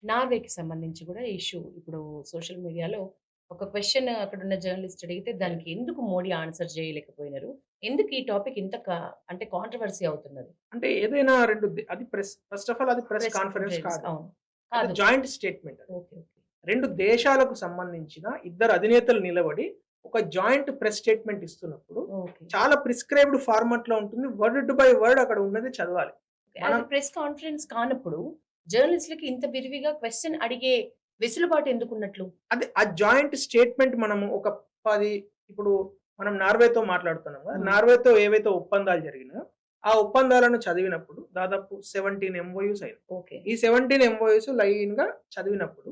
నార్వేకి సంబంధించి కూడా ఇష్యూ ఇప్పుడు సోషల్ మీడియాలో ఒక క్వెషన్ అక్కడున్న జర్నలిస్ట్ అడిగితే దానికి ఎందుకు మోడీ ఆన్సర్ చేయలేకపోయినారు? ఎందుకు ఈ టాపిక్ ఇంత అంటే కాంట్రోవర్సీ అవుతున్నది? అంటే ఏదైనా 2 అది ఫస్ట్ ఆఫ్ ఆల్ అది ప్రెస్ ప్రెస్ కాన్ఫరెన్స్ కాన్ఫరెన్స్ కాదు. అవును. అది కాదు. జాయింట్ స్టేట్మెంట్ అది. ఓకే. ఓకే. 2 దేశాలకు సంబంధించిన ఇద్దరు అధినేతలు నిలబడి ఒక జాయింట్ ప్రెస్ స్టేట్మెంట్ ఇస్తున్నప్పుడు ఓకే. చాలా ప్రిస్క్రైబ్డ్ ఫార్మాట్‌లో ఉంటుంది. వర్డ్ బై వర్డ్ అక్కడ ఉన్నది చదవాలి. మనం అది ప్రెస్ కాన్ఫరెన్స్ కానప్పుడు జర్నలిస్ట్‌లకి ఇంత విరివిగా క్వెషన్ అడిగే వెసులుబాటు ఎందుకున్నట్లు? అది ఆ జాయింట్ స్టేట్మెంట్ మనము ఒక 10 ఇప్పుడు మనం నార్వేతో మాట్లాడుతున్నాం కదా! హ్మ్. నార్వేతో ఏవైతే ఒప్పందాలు జరిగినాయో, ఆ ఒప్పందాలను చదివినప్పుడు దాదాపు 17 ఎంఓయూస్ అయినాయి. ఓకే. ఈ 17 ఎంఓయూస్ లైన్‌గా చదివినప్పుడు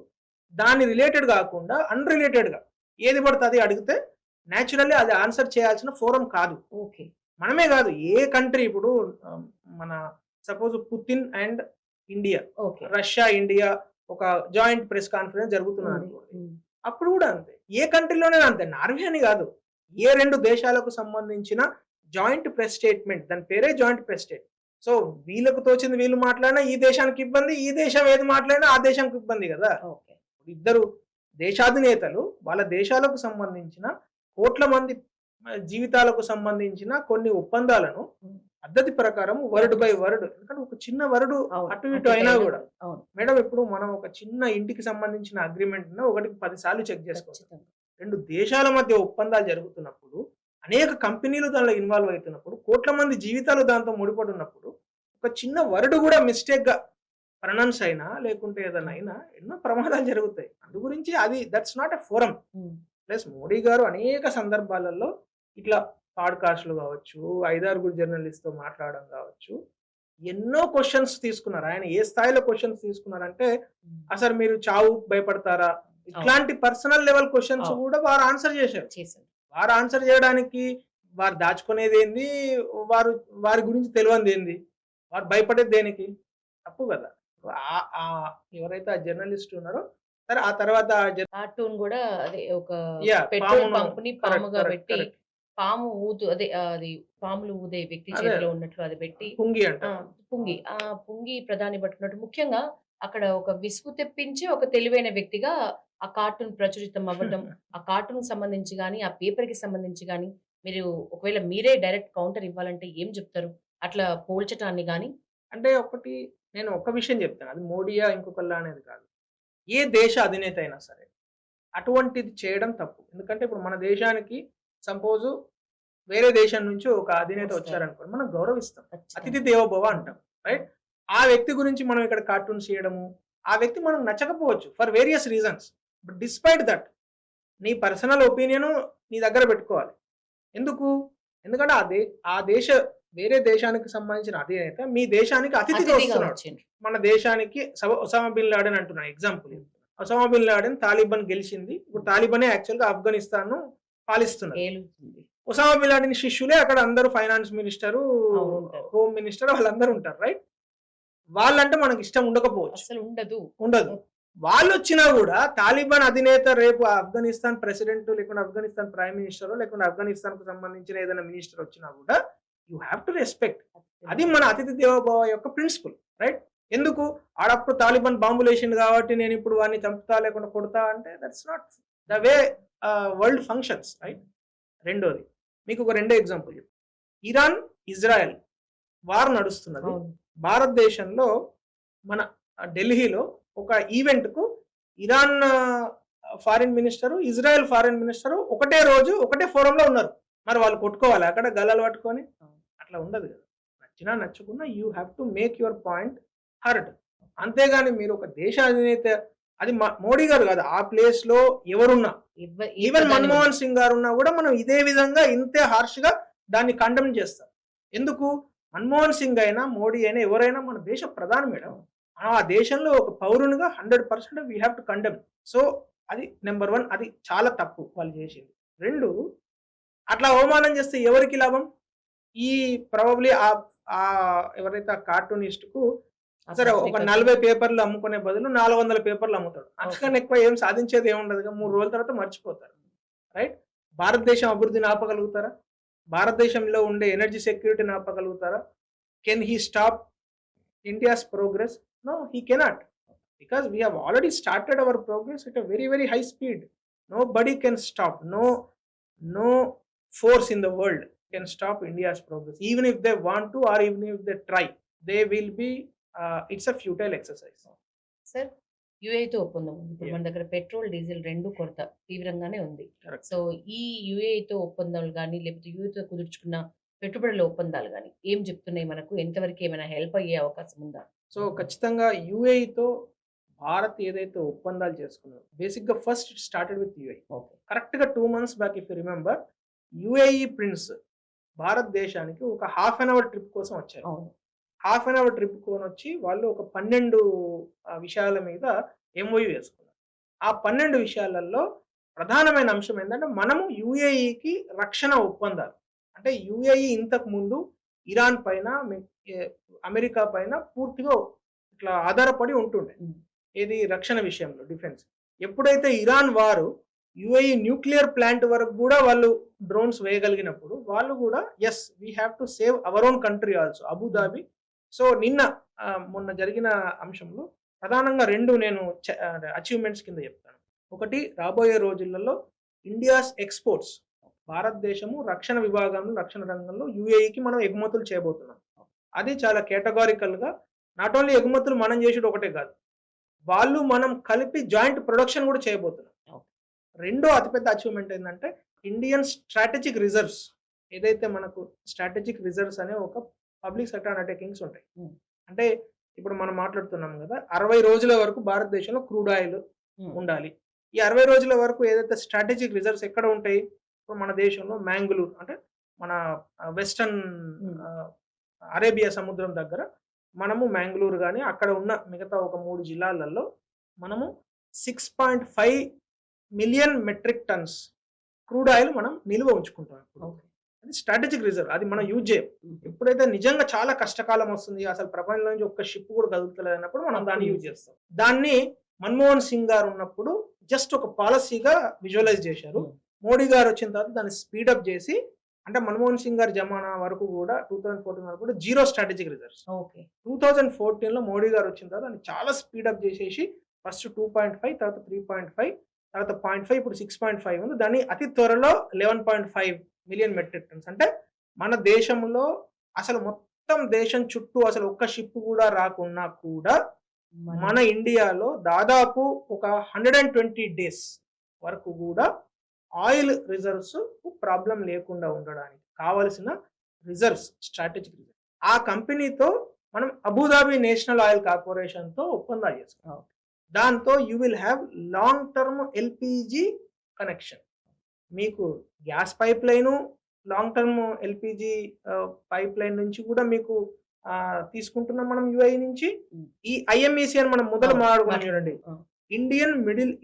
దాని రిలేటెడ్ గాకుండా అన్‌రిలేటెడ్‌గా ఏది పడితే అది అడిగితే నేచురల్లీ అది ఆన్సర్ చేయాల్సిన ఫోరమ్ కాదు. ఓకే. మనమే గాదు ఏ కంట్రీ ఇప్పుడు మన suppose Putin and India, okay. Russia, India ఒక జాయింట్ ప్రెస్ కాన్ఫరెన్స్ ఉంది. జరుగుతున్నదనుకోండి. హ్మ్. అప్పుడు గూడా అంతే. ఏ కంట్రీలోనైనా అంతే. నార్వే అని గాదు. ఏ 2 దేశాలకు సంబంధించిన జాయింట్ ప్రెస్ స్టేట్మెంట్ దాని పేరే జాయింట్ ప్రెస్ స్టేట్మెంట్. సో, వీళ్ళకు తోచింది వీళ్ళు మాట్లాడినా ఈ దేశానికి ఇబ్బంది. ఈ దేశం ఏది మాట్లాడినా ఆ దేశంకి ఇబ్బంది గదా! ఓకే. ఇద్దరు దేశాధినేతలు వాళ్ళ దేశాలకు సంబంధించిన కోట్ల మంది జీవితాలకు సంబంధించిన కొన్ని ఒప్పందాలను హ్మ్. పద్ధతి ప్రకారం వర్డ్ బై వర్డ్ ఎందుకంటే ఒక చిన్న వర్డ్ అవును. అటు అటు ఇటు ఇటు అయినా అయినా గూడా కూడా. అవును. మేడం ఇప్పుడు మనం ఒక చిన్న ఇంటికి సంబంధించిన అగ్రీమెంట్‌ను ఒకటికి 10 సార్లు చెక్ చేసుకుంటాం. ఖచ్చితంగా. 2 దేశాల మధ్య ఒప్పందాలు జరుగుతున్నప్పుడు, అనేక కంపెనీలు దానిలో ఇన్వాల్వ్ అయితున్నప్పుడు, కోట్ల మంది జీవితాలు దాంతో ముడిపడి ఉన్నప్పుడు, ఒక చిన్న వర్డ్ గూడా మిస్టేక్‌గా ప్రొనౌన్స్ అయినా, లేకుంటే ఏదైనా అవును. అయినా ఎన్నో ప్రమాదాలు జరుగుతాయి. అందు గురించి అది దట్స్ నాట్ ఎ ఫోరమ్. హ్మ్. ప్లస్ మోడీ గారు అనేక సందర్భాలలో ఇట్లా పాడ్‌కాస్ట్‌లు గావచ్చు, 5, 6 జర్నలిస్ట్‌తో మాట్లాడడం గావచ్చు, ఎన్నో క్వెషన్స్ తీసుకున్నారు. ఆయన ఏ స్థాయిలో క్వెషన్స్ తీసుకున్నారంటే, హ్మ్. అసలు మీరు చావుకు భయపడతారా? అవును. ఇట్లాంటి పర్సనల్ లెవెల్ క్వెషన్స్ అవును. గూడా వారు ఆన్సర్ జేశారు. చేశారు. వారు ఆన్సర్ జేయడానికి వారు దాచుకునేదేంది? వారు వారి గురించి తెలవందేంది? వారు భయపడేది దేనికి? తప్పు గదా! ఎవరైతే ఆ జర్నలిస్ట్ ఉన్నారో సరే ఆ తర్వాత కార్టూన్ గూడా అదే ఒక పెట్రోల్ పామును పంప్‌ని కరెక్ట్. పాముగా కరెక్ట్. పెట్టి, కరెక్ట్. పాము ఊదు అదే అది పాములు ఊదే వ్యక్తి అదే. చేతిలో ఉన్నట్లు అది పెట్టి పుంగి ఆ! అంటారు. పుంగి. అవును. ఆ పుంగి ప్రధాని పట్టుకున్నట్టు ముఖ్యంగా అక్కడ ఒక విసుగు తెప్పించే ఒక తెలివైన వ్యక్తిగా ఆ కార్టూన్ ప్రచురితం అవ్వటం, ఆ కార్టూన్‌కి సంబంధించి గాని, ఆ పేపర్‌కి సంబంధించి గాని, మీరు ఒకవేళ మీరే డైరెక్ట్ కౌంటర్ ఇవ్వాలంటే ఏం జెప్తారు? అట్లా పోల్చటాన్ని గాని? అంటే ఒకటి నేను ఒక విషయం జెప్తాను. అది మోడీయా ఇంకొకళ్ళా అనేది కాదు. ఏ దేశ అధినేత అయినా సరే అటువంటిది చేయడం తప్పు. ఎందుకంటే ఇప్పుడు మన దేశానికి సపోజు వేరే దేశం నుంచి ఒక అధినేత వస్తారు. వచ్చారనుకోండి. మనం గౌరవిస్తాం. అతిథి ఖచ్చితంగా. దేవోభవ అవును. అంటాం. రైట్? అవును. ఆ వ్యక్తి గురించి మనం ఇక్కడ కార్టూన్స్ చేయడము, ఆ వ్యక్తి మనకు నచ్చకపోవచ్చు for various reasons. But despite that నీ పర్సనల్ ఒపీనియన్ నీ దగ్గర పెట్టుకోవాలి. ఎందుకు? ఎందుకంటే ఆ దేశ వేరే దేశానికి సంబంధించిన అధినేత మీ దేశానికి అతిథిగా అతిథిగా వస్తున్నాడు. వచ్చిండ్రు. మన దేశానికి ఒసామా బిన్ లాడెన్ అంటున్నా ఎగ్జాంపుల్. హ్మ్. ఒసామా బిన్ లాడెన్ తాలిబాన్ గెలిచింది. ఇప్పుడు తాలిబానే యాక్చువల్‌గా ఆఫ్ఘనిస్తాన్‌ను పాలిస్తున్నది. ఏలుతుంది. ఒసామా బిన్ లాడెన్ శిష్యులే అక్కడ అందరూ ఫైనాన్స్ మినిస్టరు, అవును. ఉంటారు. హోమ్ మినిస్టర్ వాళ్ళందరూ ఉంటారు. రైట్? వాళ్ళంటే మనకిష్టం ఉండకపోవచ్చు. అస్సలుండదు. ఉండదు. హ్మ్. వాళ్ళొచ్చినా గూడా తాలిబాన్ అధినేత రేపు ఆఫ్ఘనిస్తాన్ ప్రెసిడెంట్ లేకుంటే ఆఫ్ఘనిస్తాన్ ప్రైమ్ మినిస్టరో లేకుంటే ఆఫ్ఘనిస్తాన్‌కు సంబంధించిన ఏదైనా మినిస్టర్ వచ్చినా గూడా యూ హావ్ టు రెస్పెక్ట్. అది మన అతిథి దేవోభవ యొక్క ప్రిన్సిపల్. రైట్? ఎందుకు? ఆడప్పుడు తాలిబాన్ బాంబులేసిండు గాబట్టి నేనిప్పుడు వాడిని చంపుతా లేకుంటే కొడతా అంటే that's not the way world functions. Right? రెండోది మీకొక రెండో ఎగ్జాంపుల్ చెప్తా. ఇరాన్, ఇజ్రాయెల్ వార్ నడుస్తున్నది. అవును. భారతదేశంలో మన ఢిల్లీలో ఒక ఈవెంట్‌కు Iran foreign minister, Israel foreign minister ఒకటే రోజు, ఒకటే ఫోరమ్‌లో ఉన్నారు. మరి వాళ్ళు కొట్టుకోవాలా అక్కడ గల్లాలు పట్టుకొని? అవును. అట్లా ఉండదు గదా! నచ్చినా, నచ్చకున్నా you have to make your point heard. అంతేగాని మీరు ఒక దేశ అధినేత అది మోడీ గారు గాదు. ఆ ప్లేస్‌లో ఎవరున్నా ఏ ఈవెన్ ప్రధాని ఉన్నా. మన్మోహన్ సింగ్ గారున్నా గూడా మనం ఇదే విధంగా ఇంతే హార్ష్‌గా దాన్ని కండెమ్ చేస్తాం. ఎందుకు? మన్మోహన్ సింగ్ అయినా, మోడీ అయినా ఎవరైనా మన దేశ ప్రధాని మేడం. అవును. మనం ఆ దేశంలో ఒక పౌరునిగా 100% we have to condemn. So, అది నంబర్ 1 అది చాలా తప్పు వాళ్ళు జేసింది. 2 అట్లా అవమానం చేస్తే ఎవరికి లాభం? ఈ ప్రాబబ్లీ ఎవరైతే ఆ కార్టూనిస్ట్‌కు ఆ సరే ఒక పత్రికకి 40 పేపర్‌లు అమ్ముకునే బదులు 400 పేపర్‌లు అమ్ముతాడు. ఓకే. అంతకన్నా ఎక్కువ ఏం సాధించేది ఏముండదుగా. 3 రోజుల తర్వాత మర్చిపోతారు. రైట్? భారతదేశం అభివృద్ధిని ఆపగలుగుతారా? భారతదేశంలో ఉండే ఎనర్జీ సెక్యూరిటీని ఆపగలుగుతారా? Can he stop India's progress? No, he cannot. because we have already started our progress at a very very high speed. Nobody can stop. No force in the world can stop India's progress, even if they want to or even if they try. They will be it's a futile exercise. Sir యుఏఈతో ఒప్పందం ఉంది. ఇప్పుడు Yeah. మన దగ్గర petrol, diesel 2 కొరత తీవ్రంగానే ఉంది. Correct. So ఈ యుఏఈతో ఒప్పందాలు గాని, లేకపోతే యుఏఈతో కుదుర్చుకున్న పెట్టుబడుల ఒప్పందాలు గాని ఏం చెప్తున్నాయి మనకు? ఎంతవరకు ఏమైనా హెల్ప్ అయ్యే అవకాశం ఉందా? సో ఖచ్చితంగా యుఏఈతో భారత్ ఏదైతే ఒప్పందాలు చేసుకున్నారో, బేసిక్గా first it started with UAE. Okay. కరెక్ట్గా 2 months back if you remember, UAE prince భారతదేశానికి ఒక హాఫ్ అన్ అవర్ ట్రిప్ కోసం వచ్చారు. అవును. హాఫ్ అన్ అవర్ ట్రిప్ కొని వచ్చి వాళ్ళు ఒక 12 విషయాల మీద ఎంఓయూ వేసుకున్నారు. ఆ 12 విషయాలలో ప్రధానమైన అంశం ఏంటంటే, మనము యుఏఈకి రక్షణ ఒప్పందాలు, అంటే యుఏఈ ఇంతకు ముందు ఇరాన్ పైన అమెరికా పైన పూర్తిగా ఇట్లా ఆధారపడి ఉంటుండే. ఏది రక్షణ విషయంలో, డిఫెన్స్. ఎప్పుడైతే ఇరాన్ వారు యుఏఈ న్యూక్లియర్ ప్లాంట్ వరకు కూడా వాళ్ళు డ్రోన్స్ వేయగలిగినప్పుడు, వాళ్ళు కూడా yes we have to save our own country also, Abu Dhabi. So మొన్న జరిగిన అంశంలో ప్రధానంగా 2 నేను అచీవ్మెంట్స్ కింద చెప్తాను. ఒకటి, రాబోయే రోజులలో ఇండియాస్ ఎక్స్పోర్ట్స్, భారతదేశము రక్షణ విభాగంలో, రక్షణ రంగంలో యుఏఈకి మనం ఎగుమతులు చేయబోతున్నాం. అది చాలా కేటగారికల్గా, నాట్ ఓన్లీ ఎగుమతులు మనం చేసేది ఒకటే కాదు, వాళ్ళు మనం కలిపి జాయింట్ ప్రొడక్షన్ కూడా చేయబోతున్నాం. రెండో అతిపెద్ద అచీవ్మెంట్ ఏంటంటే, ఇండియన్ స్ట్రాటజిక్ రిజర్వ్స్, ఏదైతే మనకు స్ట్రాటజిక్ రిజర్వ్స్ అనే ఒక పబ్లిక్ సెక్టర్ అండర్టేకింగ్స్ ఉంటాయి. అంటే ఇప్పుడు మనం మాట్లాడుతున్నాం కదా, 60 రోజుల వరకు భారతదేశంలో క్రూడ్ ఆయిల్ ఉండాలి. ఈ 60 రోజుల వరకు ఏదైతే స్ట్రాటజిక్ రిజర్వ్స్ ఎక్కడ ఉంటాయి, ఇప్పుడు మన దేశంలో మ్యాంగ్లూర్, అంటే మన వెస్టర్న్ అరేబియా సముద్రం దగ్గర మనము మ్యాంగ్లూర్ కానీ అక్కడ ఉన్న మిగతా ఒక 3 జిల్లాలలో మనము 6.5 million metric tons crude oil మనం నిల్వ ఉంచుకుంటాం. అది స్ట్రాటజిక్ రిజర్వ్, అది మనం యూజ్ చేయం. ఎప్పుడైతే నిజంగా చాలా కష్టకాలం వస్తుంది, అసలు ప్రపంచంలో నుంచి ఒక్క షిప్ కూడా కదులుతలేదు అన్నప్పుడు మనం దాన్ని యూజ్ చేస్తాం. దాన్ని మన్మోహన్ సింగ్ గారు ఉన్నప్పుడు జస్ట్ ఒక పాలసీగా విజువలైజ్ చేశారు. మోడీ గారు వచ్చిన తర్వాత దాన్ని స్పీడప్ చేసి, అంటే మన్మోహన్ సింగ్ గారి జమానా వరకు కూడా 2014 వరకు కూడా జీరో స్ట్రాటజిక్ రిజర్వ్స్. 2014లో మోడీ గారు వచ్చిన తర్వాత దాన్ని చాలా స్పీడప్ చేసేసి ఫస్ట్ 2.5, తర్వాత 3.5, తర్వాత 0.5, ఇప్పుడు 6.5 ఉంది. దాన్ని అతి త్వరలో 11.5 మిలియన్ మెట్రిక్ టన్స్. అంటే మన దేశంలో అసలు మొత్తం దేశం చుట్టూ అసలు ఒక్క షిప్ కూడా రాకున్నా కూడా మన ఇండియాలో దాదాపు ఒక 120 days వరకు కూడా ఆయిల్ రిజర్వ్స్ ప్రాబ్లం లేకుండా ఉండడానికి కావలసిన రిజర్వ్స్, స్ట్రాటజిక్ రిజర్వ్. ఆ కంపెనీతో మనం అబుదాబి నేషనల్ ఆయిల్ కార్పొరేషన్తో ఒప్పందాలు చేసుకున్నాం. దాంతో you will have long term LPG connection. మీకు gas pipeline, long term LPG pipeline నుంచి కూడా మీకు తీసుకుంటున్నాం మనం యుఐ నుంచి. ఈ ఐఎంఈసి అని మనం మొదలు మాట్లాడుకున్నాం చూడండి,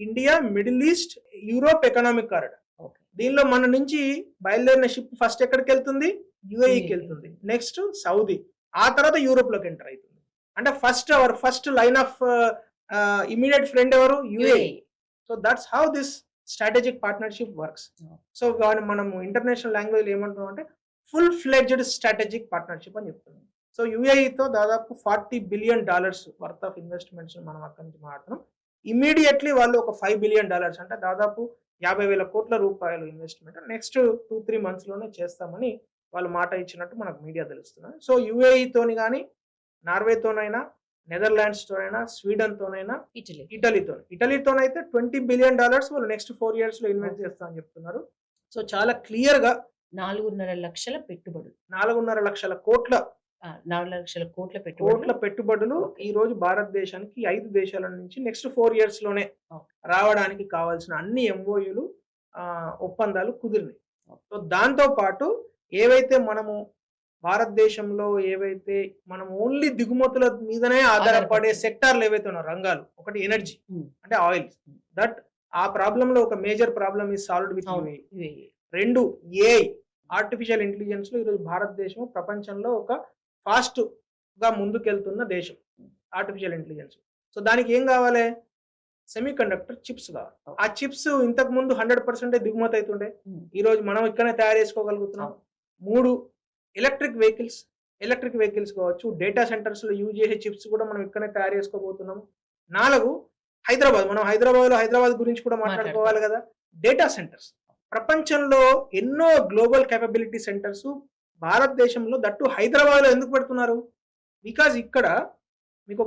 India middle east Europe economic corridor. దీనిలో మన నుంచి బయలుదేరిన షిప్ ఫస్ట్ ఎక్కడికి వెళ్తుంది, యుఏఈకి వెళ్తుంది, నెక్స్ట్ సౌదీ, ఆ తర్వాత యూరోప్ లోకి ఎంటర్ అవుతుంది. అంటే our first line of immediate friend ఎవరు, UAE. So that's how this strategic partnership works. So మనము ఇంటర్నేషనల్ లాంగ్వేజ్ ఏమంటున్నాం అంటే ఫుల్ ఫ్లెడ్జ్డ్ స్ట్రాటజిక్ పార్ట్నర్షిప్ అని చెప్తున్నాం. సో యుఏఈతో దాదాపు $40 billion వర్త్ ఆఫ్ ఇన్వెస్ట్మెంట్స్ మనం అక్కడి నుంచి మాట్లాడుతున్నాం. ఇమీడియట్లీ వాళ్ళు ఒక $5 billion, అంటే దాదాపు 50,000 కోట్ల రూపాయలు ఇన్వెస్ట్మెంట్ నెక్స్ట్ 2-3 months లోనే చేస్తామని వాళ్ళు మాట ఇచ్చినట్టు మనకు మీడియా తెలుస్తున్నాయి. సో యుఏఈతోని కానీ, నార్వేతోనైనా, నెదర్లాండ్స్తోనైనా, స్వీడన్తోనైనా, ఇటలీతోనైతే $20 billion వాళ్ళు నెక్స్ట్ 4 years లో ఇన్వెస్ట్ చేస్తామని చెప్తున్నారు. సో చాలా క్లియర్ గా 4.5 లక్షల పెట్టుబడులు, 4.5 లక్షల కోట్ల 4 లక్షల కోట్ల పెట్టుబడులు ఈ రోజు భారతదేశానికి 5 దేశాల నుంచి నెక్స్ట్ 4 years లోనే రావడానికి కావాల్సిన అన్ని ఎంఓయూలు, ఒప్పందాలు కుదిరినాయి. సో దాంతో పాటు ఏవైతే మనము భారతదేశంలో ఏవైతే మనం ఓన్లీ దిగుమతుల మీదనే ఆధారపడే సెక్టార్లు ఏవైతే ఉన్నాయో, రంగాలు, ఒకటి ఎనర్జీ అంటే ఆయిల్, దట్ ఆ ప్రాబ్లం లో ఒక మేజర్ ప్రాబ్లం ఈ solved with UAE. 2, AI, artificial intelligence లో ఈరోజు భారతదేశం ప్రపంచంలో ఒక ఫాస్ట్ గా ముందుకెళ్తున్న దేశం ఆర్టిఫిషియల్ ఇంటెలిజెన్స్. సో దానికి ఏం కావాలి, సెమీ కండక్టర్ చిప్స్ కావాలి. ఆ చిప్స్ ఇంతకు ముందు 100% దిగుమతి అవుతుండే, ఈ రోజు మనం ఇక్కడనే తయారు చేసుకోగలుగుతున్నాం. 3, ఎలక్ట్రిక్ వెహికల్స్ కావచ్చు, డేటా సెంటర్స్ లో యూజ్ చేసే చిప్స్ కూడా మనం ఇక్కడనే తయారు చేసుకోబోతున్నాం. 4 హైదరాబాద్. మనం హైదరాబాద్ గురించి కూడా మాట్లాడుకోవాలి కదా. Data centres. ప్రపంచంలో ఎన్నో గ్లోబల్ కేపబిలిటీ సెంటర్స్ భారతదేశంలో దట్టు హైదరాబాద్లో ఎందుకు పెడుతున్నారు? బికాజ్ ఇక్కడ మీకు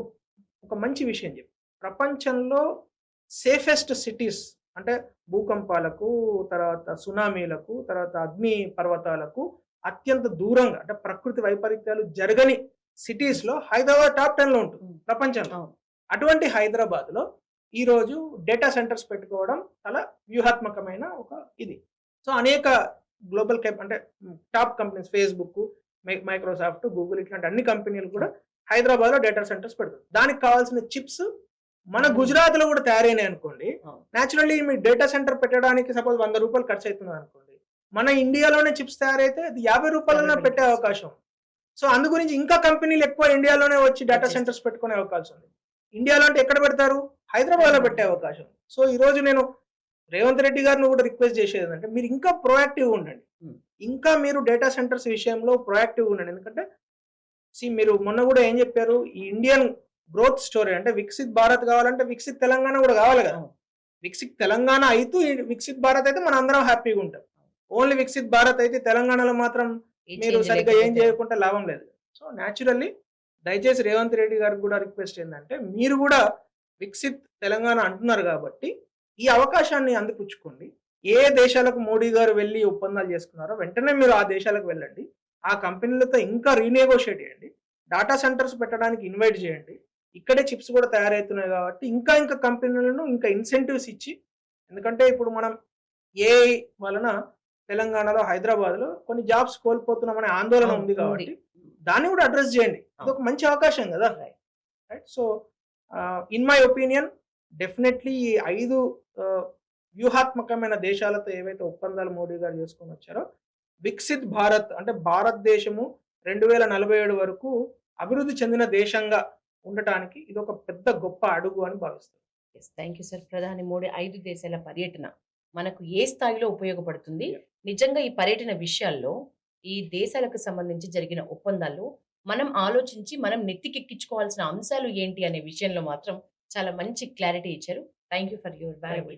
ఒక మంచి విషయం చెప్పి, ప్రపంచంలో సేఫెస్ట్ సిటీస్ అంటే భూకంపాలకు, తర్వాత సునామీలకు, తర్వాత అగ్ని పర్వతాలకు అత్యంత దూరంగా అంటే ప్రకృతి వైపరీత్యాలు జరగని సిటీస్ లో హైదరాబాద్ టాప్ 10 లో ఉంటుంది ప్రపంచంలో. అటువంటి హైదరాబాద్ లో ఈ రోజు డేటా సెంటర్స్ పెట్టుకోవడం చాలా వ్యూహాత్మకమైన ఒక ఇది. సో అనేక గ్లోబల్ అంటే top companies Facebook, Microsoft, Google ఇట్లాంటి అన్ని కంపెనీలు కూడా హైదరాబాద్ లో డేటా సెంటర్స్ పెడతారు. దానికి కావాల్సిన చిప్స్ మన గుజరాత్ లో కూడా తయారైనాయి అనుకోండి. న్యాచురల్లీ మీ డేటా సెంటర్ పెట్టడానికి సపోజ్ 100 రూపాయలు ఖర్చు అవుతుంది అనుకోండి, మన ఇండియాలోనే చిప్స్ తయారైతే అది 50 రూపాయలన్నా పెట్టే అవకాశం. సో అందు గురించి ఇంకా కంపెనీలు ఎక్కువ ఇండియాలోనే వచ్చి డేటా సెంటర్స్ పెట్టుకునే అవకాశం ఉంది. ఇండియాలో అంటే ఎక్కడ పెడతారు? హైదరాబాద్ లో పెట్టే అవకాశం. సో ఈ రోజు నేను రేవంత్ రెడ్డి గారిని కూడా రిక్వెస్ట్ చేసేది ఏంటంటే, మీరు ఇంకా ప్రొయాక్టివ్ ఉండండి, ఇంకా మీరు డేటా సెంటర్స్ విషయంలో ప్రొయాక్టివ్ ఉండండి. ఎందుకంటే మీరు మొన్న కూడా ఏం చెప్పారు, ఈ ఇండియన్ గ్రోత్ స్టోరీ అంటే వికసిత్ భారత్ కావాలంటే వికసిత్ తెలంగాణ కూడా కావాలి కదా. వికసిత్ తెలంగాణ అయితే వికసిత్ భారత్ అయితే మనం అందరం హ్యాపీగా ఉంటాం. ఓన్లీ వికసిత్ భారత్ అయితే తెలంగాణలో మాత్రం మీరు సరిగ్గా ఏం చేయకుండా లాభం లేదు. సో న్యాచురల్లీ దయచేసి రేవంత్ రెడ్డి గారికి కూడా రిక్వెస్ట్ ఏంటంటే, మీరు కూడా వికసిత్ తెలంగాణ అంటున్నారు కాబట్టి ఈ అవకాశాన్ని అందిపుచ్చుకోండి. ఏ దేశాలకు మోడీ గారు వెళ్ళి ఒప్పందాలు చేసుకున్నారో వెంటనే మీరు ఆ దేశాలకు వెళ్ళండి, ఆ కంపెనీలతో ఇంకా రీనెగోషియేట్ చేయండి, డాటా సెంటర్స్ పెట్టడానికి ఇన్వైట్ చేయండి. ఇక్కడే చిప్స్ కూడా తయారవుతున్నాయి కాబట్టి ఇంకా కంపెనీలను ఇంకా ఇన్సెంటివ్స్ ఇచ్చి, ఎందుకంటే ఇప్పుడు మనం ఏఐ వలన తెలంగాణలో హైదరాబాద్లో కొన్ని జాబ్స్ కోల్పోతున్నామనే ఆందోళన ఉంది కాబట్టి దాన్ని కూడా అడ్రస్ చేయండి. ఇది ఒక మంచి అవకాశం కదా. Right. So in my opinion definitely ఈ 5 వ్యూహాత్మకమైన దేశాలతో ఏవైతే ఒప్పందాలు మోడీ గారు చేసుకొని వచ్చారో, వికసిత్ భారత్ అంటే భారతదేశము 2047 వరకు అభివృద్ధి చెందిన దేశంగా ఉండటానికి ఇది ఒక పెద్ద గొప్ప అడుగు అని భావిస్తాను. Thank you sir. ప్రధాని మోడీ 5 దేశాల పర్యటన మనకు ఏ స్థాయిలో ఉపయోగపడుతుంది, నిజంగా ఈ పర్యటన విషయాల్లో ఈ దేశాలకు సంబంధించి జరిగిన ఒప్పందాల్లో మనం ఆలోచించి మనం నెత్తికెక్కించుకోవాల్సిన అంశాలు ఏంటి అనే విషయంలో మాత్రం చాలా మంచి క్లారిటీ ఇచ్చారు. Thank you for your valuable